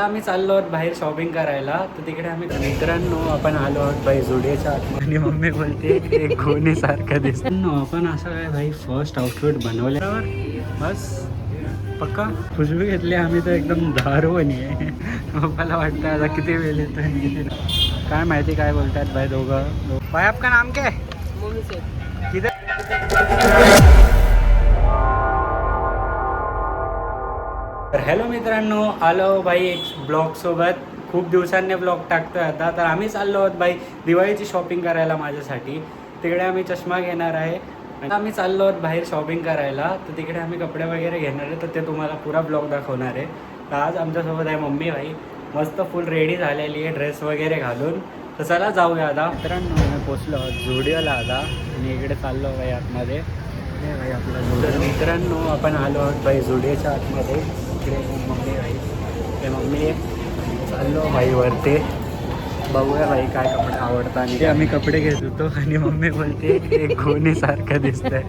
आम्ही चाललो आहोत बाहेर शॉपिंग करायला. तर तिकडे आम्ही मित्रांनो आपण आलो आहोत भाई जोडियाच्या आतमध्ये. आणि मम्मी बोलते एक गोणी सारखं दिसतो. आपण असं काय भाई फर्स्ट आउटफिट बनवल्यावर बस पक्का खुशबू घेतली आम्ही तर एकदम दारूवणी आहे. पप्पाला वाटतं आता किती वेळ येतो किती काय माहिती काय बोलतात भाई दोघं. भाई आपका नाम क्या है? किधर? तर हॅलो मित्रांनो, आलो भाई एक ब्लॉगसोबत. खूप दिवसांनी ब्लॉग टाकतोय आता. तर आम्ही चाललो आहोत भाई दिवाळीची शॉपिंग करायला माझ्यासाठी. तिकडे आम्ही चष्मा घेणार आहे. आता आम्ही चाललो आहोत बाहेर शॉपिंग करायला. तर तिकडे आम्ही कपडे वगैरे घेणार आहे. तर ते तुम्हाला पुरा ब्लॉग दाखवणार आहे. तर आज आमच्यासोबत आहे मम्मी भाई. मस्त फुल रेडी झालेली आहे ड्रेस वगैरे घालून. तर चला जाऊया आता. मित्रांनो आम्ही पोचलो आहोत जोडियाला आता. आणि इकडे चाललो भाई आतमध्ये. भाई आपला जोडिया. मित्रांनो आपण आलो आहोत भाई जोडियाच्या आतमध्ये. इकडे मम्मी भाई ते मम्मी चाललो भाई वरते. बघूया भाई काय कपडे आवडतात. आणि आम्ही कपडे घेत होतो आणि मम्मी बोलते एक गोणी सारखं दिसतंय.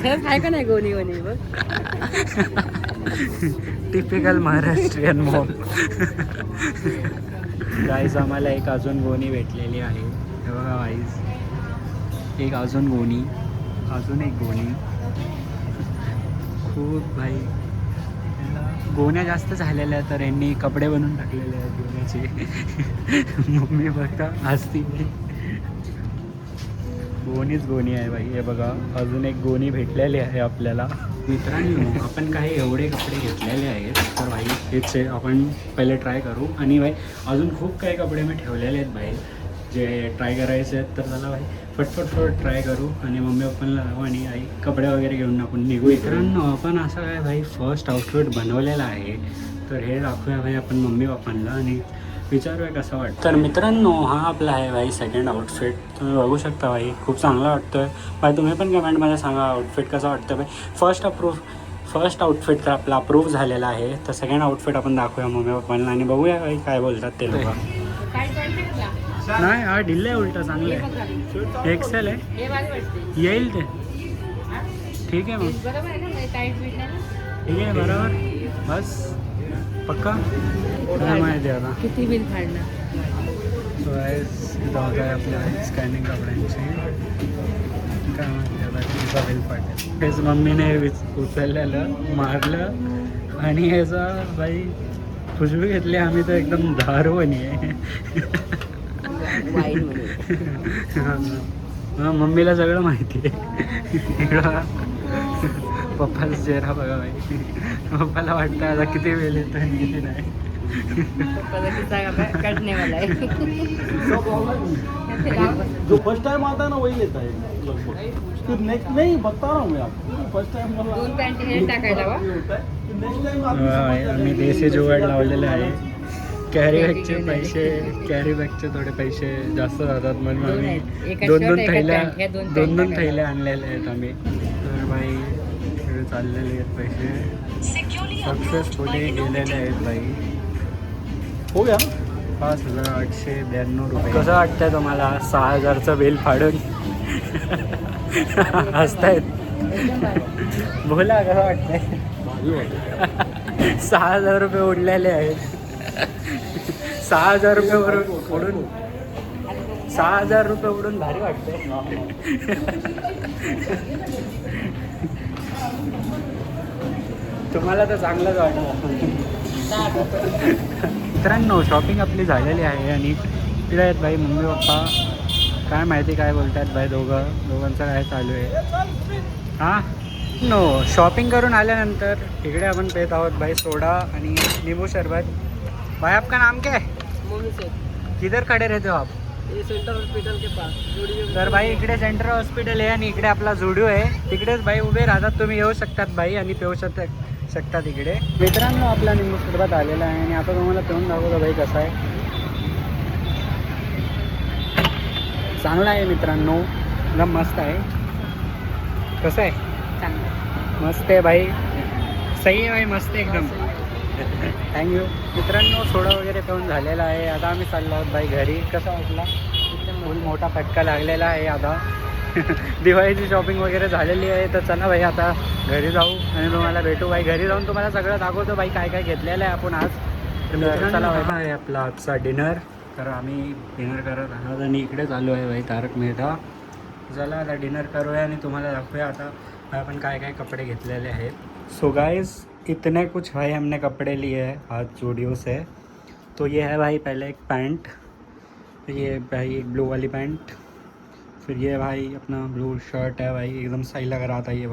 खरंच आहे का नाही गोणी गोणी बघ. Typical Maharashtrian Maugham. गाईज आम्हाला एक अजून गोणी भेटलेली आहे. हे बघा गाईज एक अजून गोणी, अजून एक गोणी. खूप भाई गोण्या जास्त झालेल्या तर यांनी कपडे बनवून टाकलेले आहेत गोण्याचे. मम्मी बघता हसती. गोणीच गोणी आहे भाई. हे बघा अजून एक गोणी भेटलेली आहे आपल्याला. मित्रांनो आपण काही एवढे कपडे घेतलेले आहेत. तर भाई हेच आपण पहिले ट्राय करू. आणि भाई अजून खूप काही कपडे मी ठेवलेले आहेत भाई जे ट्राय करायचे आहेत. तर चला भाई फटफट ट्राय करू. आणि मम्मी पप्पांना लावू आणि आई कपडे वगैरे घेऊन आपण निघू. मित्रांनो आपण असं काय भाई फर्स्ट आउटफिट बनवलेलं आहे. तर हे दाखवूया भाई आपण मम्मी पप्पांना आणि विचारूया कसं वाटतं. तर मित्रांनो हा आपला आहे भाई सेकंड आउटफिट. तुम्ही बघू शकता भाई खूप चांगला वाटतो आहे भाई. तुम्ही पण कमेंटमध्ये सांगा आउटफिट कसं वाटतं भाई. फर्स्ट आउटफिट तर आपला अप्रूव्ह झालेला आहे. तर सेकंड आउटफिट आपण दाखवूया मम्मी पप्पांना आणि बघूया भाई काय बोलतात ते लोक. नाही हा ढिल्ला आहे उलटा चांगलं आहे. एक्सेल आहे येईल ते. ठीक आहे मग ठीक आहे बरोबर बस पक्का. काय माहिती आता किती बिल फाडणार. सो आहे आपल्या स्कॅनिंग कपड्यांची. काय माहिती आता कितीचा बिल फाटेल. हेच मम्मीने उचललेलं मारलं आणि ह्याचा बाई खुशबू घेतली आम्ही तर एकदम दारूवणी आहे. मम्मीला सगळं माहिती आहे. पप्पाचा चेहरा बघा भाई. पप्पाला वाटतं आता किती वेळ येतो आणि किती नाही. कटने वाला है. जो फर्स्ट टाइम आता है ना वही लेता है फिर नेक्स्ट नहीं बता रहा हूँ मैं आपको. फर्स्ट टाइम दोन पॅन्ट हे टाकायला वा. नेक्स्ट टाइम आम्ही देशी जुगाड लावलेले आहे. कॅरी बॅगचे थोडे पैसे जास्त जातात म्हणून आम्ही दोन थैल्या आणलेले आहेत आम्ही. तर बाई चाललेले आहेत पैसे सक्सेसफुली गेलेले आहेत बाई. हो गया 5,892 रुपये. कसं वाटतंय तुम्हाला 6,000चं बिल फाडून? हसतायत. बोला कसं वाटतंय? 6,000 रुपये उडलेले आहेत. 6,000 रुपये उडून 6,000 रुपये उडून भारी वाटतंय. तुम्हाला तर चांगलंच वाटलं. मित्रांनो शॉपिंग आपली झालेली आहे आणि तिकडे आहेत भाई मम्मी पप्पा. काय माहिती काय बोलतात भाई दोघांचं काय चालू आहे. हां नो शॉपिंग करून आल्यानंतर इकडे आपण पेत आहोत भाई सोडा आणि नींबू शरबत. भाई आपका नाम क्या है? किधर खड़े रहते हो आप? सेंटर हॉस्पिटल के पास. तर भाई इकडे सेंट्रल हॉस्पिटल आहे आणि इकडे आपला जुडिओ आहे. तिकडेच भाई उभे राहतात. तुम्ही येऊ शकतात भाई आणि पिऊ शकतात इकडे. मित्रांनो आपला निंबू सरबत आलेला आहे आणि आता तुम्हाला पिऊन दाखवतो भाई कसा आहे. चांगला आहे मित्रांनो एकदम मस्त आहे. कसं आहे? चांगलं मस्त आहे भाई. सही आहे भाई मस्त एकदम. थँक्यू. मित्रांनो सोडा वगैरे पिऊन झालेला आहे. आता आम्ही चाललो आहोत भाई घरी. कसा वाटला? फुल मोठा फटका लागलेला आहे आता. दिवाळीची शॉपिंग वगैरे झालेली आहे. तर चला भाई आता घरी जाऊ आणि तुम्हाला भेटू भाई. घरी जाऊन तुम्हाला सगळं दाखवतो भाई काय काय घेतलेलं आहे आपण आज. तर चला भाई, आहे आपला आजचा डिनर. तर आम्ही डिनर करत आहोत आणि इकडेच आलो आहे भाई तारक मेहता. चला आता डिनर करूया आणि तुम्हाला दाखवूया आता अपन काय काय कपड़े घेतलेले आहेत. सो गाइस इतने कुछ भाई हमने कपड़े लिए हैं आज जूडियो से. तो ये है भाई पहले एक पैंट, ये भाई एक ब्लू वाली पैंट, फिर ये भाई अपना ब्लू शर्ट है भाई, एकदम सही लग रहा था ये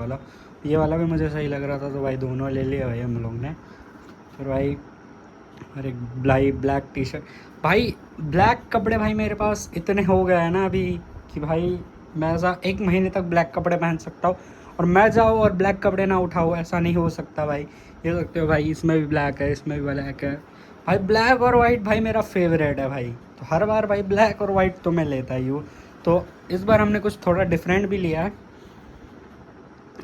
वाला भी मुझे सही लग रहा था, तो भाई दोनों ले लिए भाई हम लोग ने. फिर भाई और एक ब्लैक टी शर्ट. भाई ब्लैक कपड़े भाई मेरे पास इतने हो गए हैं ना अभी कि भाई मैं ऐसा 1 महीने तक ब्लैक कपड़े पहन सकता हूँ और मैं जाऊँ और ब्लैक कपड़े ना उठाऊँ, ऐसा नहीं हो सकता भाई. ये सकते हो भाई, इसमें भी ब्लैक है, इसमें भी ब्लैक है भाई. ब्लैक और वाइट भाई मेरा फेवरेट है भाई. तो हर बार भाई ब्लैक और वाइट तो मैं लेता ही हूँ. तो इस बार हमने कुछ थोड़ा डिफरेंट भी लिया है.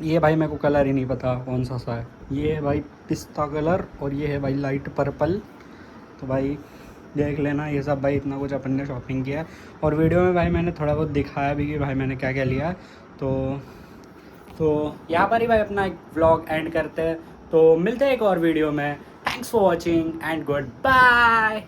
ये भाई मेरे को कलर ही नहीं पता कौन सा है. ये है भाई पिस्ता कलर और ये है भाई लाइट पर्पल. तो भाई देख लेना ये सब भाई, इतना कुछ अपन ने शॉपिंग किया है. और वीडियो में भाई मैंने थोड़ा बहुत दिखाया भी कि भाई मैंने क्या क्या लिया है. तो यहाँ पर ही भाई अपना एक व्लॉग एंड करते हैं. तो मिलते हैं एक और वीडियो में. Thanks for watching and good bye.